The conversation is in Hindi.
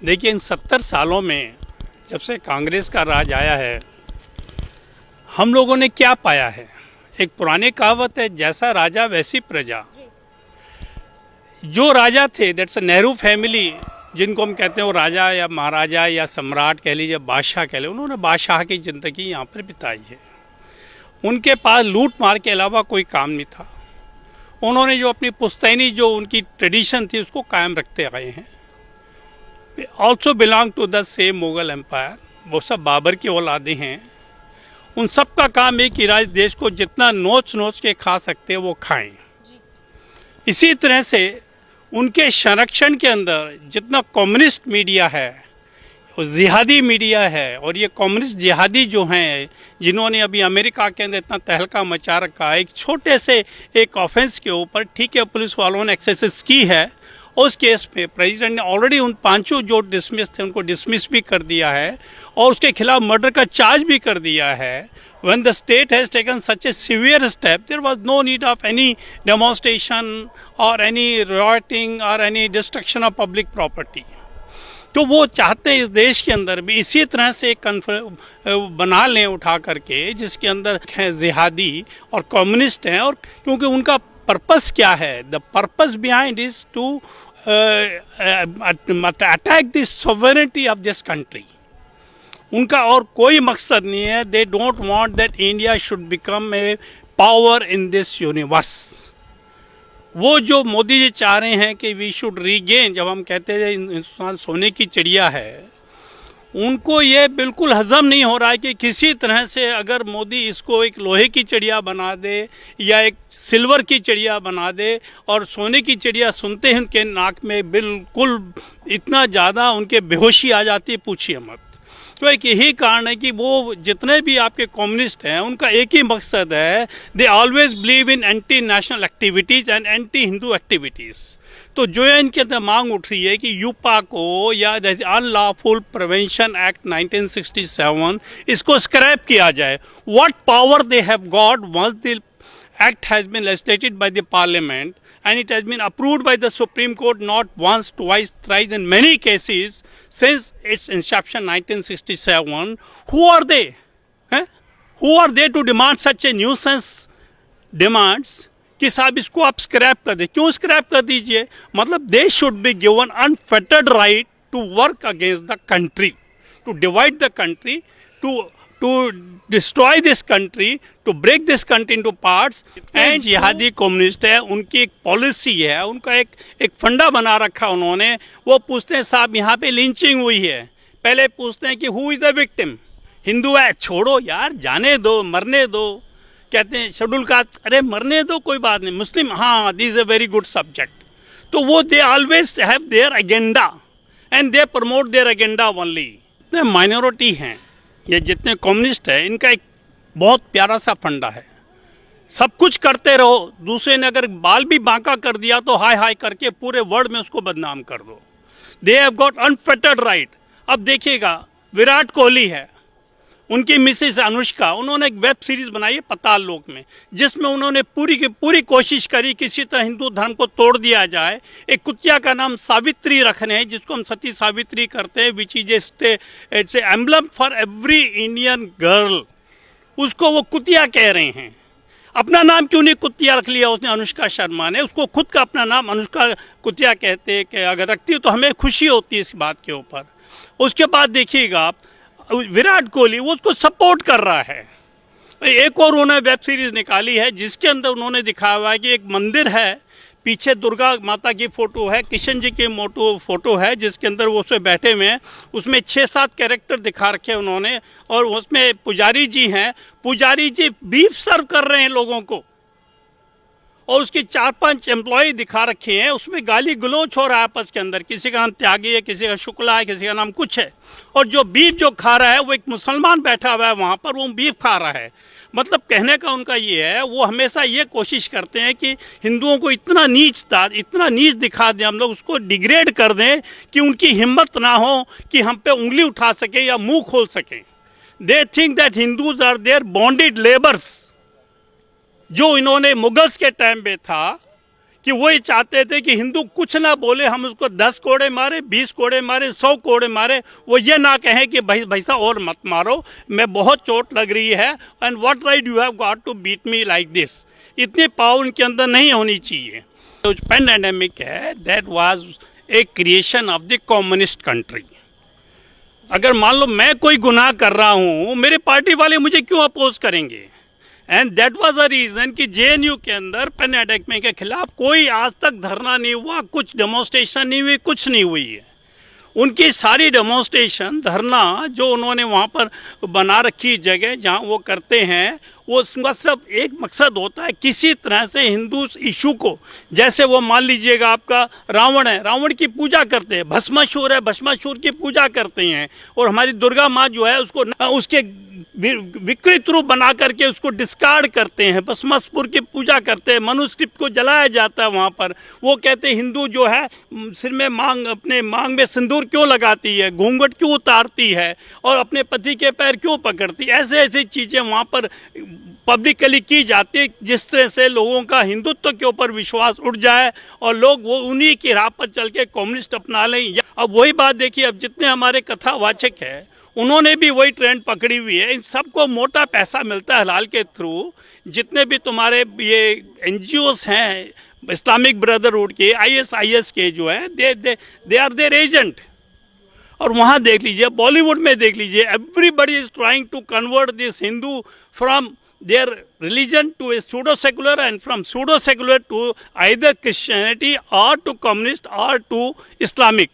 देखिए, इन 70 सालों में जब से कांग्रेस का राज आया है, हम लोगों ने क्या पाया है। एक पुरानी कहावत है, जैसा राजा वैसी प्रजा। जो राजा थे, दैट्स अ नेहरू फैमिली, जिनको हम कहते हैं वो राजा या महाराजा या सम्राट कह लीजिए, बादशाह कह लीजिए, उन्होंने बादशाह की ज़िंदगी यहाँ पर बिताई है। उनके पास लूट मार के अलावा कोई काम नहीं था। उन्होंने जो अपनी पुश्तैनी जो उनकी ट्रेडिशन थी उसको कायम रखते आए हैं। Also belong to the same Mughal empire. वो सब बाबर की औलादे हैं। उन सब का काम है कि राज देश को जितना नोच नोच के खा सकते हैं वो खाएं। इसी तरह से उनके संरक्षण के अंदर जितना कम्युनिस्ट मीडिया है, जिहादी मीडिया है, और ये कम्युनिस्ट जिहादी जो हैं, जिन्होंने अभी अमेरिका के अंदर इतना तहलका मचा रखा है, एक छोटे से एक ऑफेंस के ऊपर, ठीक है पुलिस वालों ने एक्सेस की है, उस केस में प्रेसिडेंट ने ऑलरेडी उन पांचों जो डिसमिस थे उनको डिसमिस भी कर दिया है और उसके खिलाफ मर्डर का चार्ज भी कर दिया है। When the state has taken such a severe step, there was no need of any demonstration or any rioting or any destruction of public property. तो वो चाहते हैं इस देश के अंदर भी इसी तरह से एक बना लें उठा करके, जिसके अंदर हैं जिहादी और कम्युनिस्ट हैं। और क्योंकि उनका पर्पस क्या है, the purpose behind is to attack the sovereignty of this country. उनका और कोई मकसद नहीं है। They don't want that India should become a power in this universe. वो जो मोदी जी चाह रहे हैं कि वी शुड रीगेन, जब हम कहते हैं हिंदुस्तान सोने की चिड़िया है, उनको ये बिल्कुल हजम नहीं हो रहा है कि किसी तरह से अगर मोदी इसको एक लोहे की चिड़िया बना दे या एक सिल्वर की चिड़िया बना दे, और सोने की चिड़िया सुनते हैं उनके नाक में बिल्कुल इतना ज़्यादा उनके बेहोशी आ जाती है, पूछिए मत। तो एक यही कारण है कि वो जितने भी आपके कम्युनिस्ट हैं उनका एक ही मकसद है, they always believe in anti national activities and anti Hindu activities. तो जो है इनके अंदर मांग उठ रही है कि यूपा को या अनलॉफुल प्रिवेंशन एक्ट 1967 इसको स्क्रैप किया जाए। What power they have got once the act has been legislated by the parliament and it has been approved by the Supreme Court not once, twice, thrice in many cases since its inception 1967. Who are they? Who are they to demand such a nuisance demands कि साहब इसको आप स्क्रैप कर दे। क्यों स्क्रैप कर दीजिए? मतलब they should be given unfettered right to work against the country, to divide the country, to destroy this country, to break this country into parts. And जिहादी कम्युनिस्ट है, उनकी एक पॉलिसी है, उनका एक फंडा बना रखा उन्होंने। वो पूछते हैं साहब यहाँ पे लिंचिंग हुई है, पहले पूछते हैं कि who is the victim. Hindu है, छोड़ो यार, जाने दो, मरने दो। कहते हैं शेड्यूल कास्ट, अरे मरने दो, कोई बात नहीं। मुस्लिम, हाँ, this is a very good subject. तो वो they always have their agenda and they promote their agenda only. Minority हैं ये जितने कम्युनिस्ट हैं, इनका एक बहुत प्यारा सा फंडा है, सब कुछ करते रहो, दूसरे ने अगर बाल भी बांका कर दिया तो हाय हाय करके पूरे वर्ल्ड में उसको बदनाम कर दो। दे हैव गॉट अनफेटर्ड राइट। अब देखिएगा, विराट कोहली है, उनकी मिसेस अनुष्का, उन्होंने एक वेब सीरीज बनाई है पाताल लोक में, जिसमें उन्होंने पूरी की पूरी कोशिश करी किसी तरह हिंदू धर्म को तोड़ दिया जाए। एक कुतिया का नाम सावित्री रखने हैं, जिसको हम सती सावित्री करते हैं, which is it's emblem for every Indian girl. उसको वो कुतिया कह रहे हैं। अपना नाम क्यों नहीं कुतिया रख लिया उसने, अनुष्का शर्मा ने? उसको खुद का अपना नाम अनुष्का कुतिया कहते हैं कि अगर रखती हो तो हमें खुशी होती है इस बात के ऊपर। उसके बाद देखिएगा आप, विराट कोहली वो उसको सपोर्ट कर रहा है। एक और उन्होंने वेब सीरीज निकाली है जिसके अंदर उन्होंने दिखाया हुआ है कि एक मंदिर है, पीछे दुर्गा माता की फ़ोटो है, कृष्ण जी की फ़ोटो है, जिसके अंदर वो उसमें बैठे हुए हैं। उसमें 6-7 कैरेक्टर दिखा रखे हैं उन्होंने, और उसमें पुजारी जी हैं। पुजारी जी बीफ सर्व कर रहे हैं लोगों को, और उसके 4-5 एम्प्लॉय दिखा रखे हैं। उसमें गाली गलोच हो रहा है आपस के अंदर, किसी का नाम त्यागी है, किसी का शुक्ला है, किसी का नाम कुछ है। और जो बीफ जो खा रहा है वो एक मुसलमान बैठा हुआ है वहाँ पर, वो बीफ खा रहा है। मतलब कहने का उनका ये है, वो हमेशा ये कोशिश करते हैं कि हिंदुओं को इतना नीच दिखा दें, हम लोग उसको डिग्रेड कर दें कि उनकी हिम्मत ना हो कि हम पे उंगली उठा सके या मुंह खोल सकें। They think that Hindus are there bonded labours. जो इन्होंने मुगल्स के टाइम पे था कि वो ये चाहते थे कि हिंदू कुछ ना बोले, हम उसको 10 कोड़े मारे, 20 कोड़े मारे, 100 कोड़े मारे, वो ये ना कहें कि भाई भैसा और मत मारो, मैं बहुत चोट लग रही है, and what right you have got to beat me like this. इतनी पावर उनके अंदर नहीं होनी चाहिए। तो पैंडेमिक है, that was a creation of the communist country. अगर मान लो मैं कोई गुनाह कर रहा हूँ, मेरे पार्टी वाले मुझे क्यों अपोज करेंगे? And that was a reason कि जेएनयू के अंदर पैंडेमिक के खिलाफ कोई आज तक धरना नहीं हुआ, कुछ डेमोन्स्ट्रेशन नहीं हुई, कुछ नहीं हुई है। उनकी सारी डेमोन्स्ट्रेशन, धरना जो उन्होंने वहाँ पर बना रखी जगह जहाँ वो करते हैं, वो उसका सिर्फ एक मकसद होता है, किसी तरह से हिंदू इशू को, जैसे वो मान लीजिएगा आपका रावण है, रावण की पूजा करते हैं, भस्मासुर है, भस्मासुर की पूजा करते हैं, और हमारी दुर्गा माँ जो है उसको उसके विकृत रूप बना करके उसको डिस्कार्ड करते हैं, भस्मासुर की पूजा करते हैं, मनुस्क्रिप्ट को जलाया जाता है वहाँ पर। वो कहते हैं हिंदू जो है सिर में अपने मांग में सिंदूर क्यों लगाती है, घूंघट क्यों उतारती है, और अपने पति के पैर क्यों पकड़ती है। ऐसे ऐसी चीज़ें वहाँ पर पब्लिकली की जाती है, जिस तरह से लोगों का हिंदुत्व के ऊपर विश्वास उठ जाए और लोग वो उन्हीं की राह पर चल के कम्युनिस्ट अपना लें। अब वही बात देखिए, अब जितने हमारे कथावाचक है उन्होंने भी वही ट्रेंड पकड़ी हुई है। इन सबको मोटा पैसा मिलता है हलाल के थ्रू। जितने भी तुम्हारे ये एनजीओस हैं इस्लामिक ब्रदरहुड के, आईएसआईएस के जो है, दे आर देयर एजेंट। और वहाँ देख लीजिए, बॉलीवुड में देख लीजिए, everybody is trying to convert this Hindu from their religion to a pseudo-secular, and from pseudo-secular to either Christianity or to communist or to Islamic.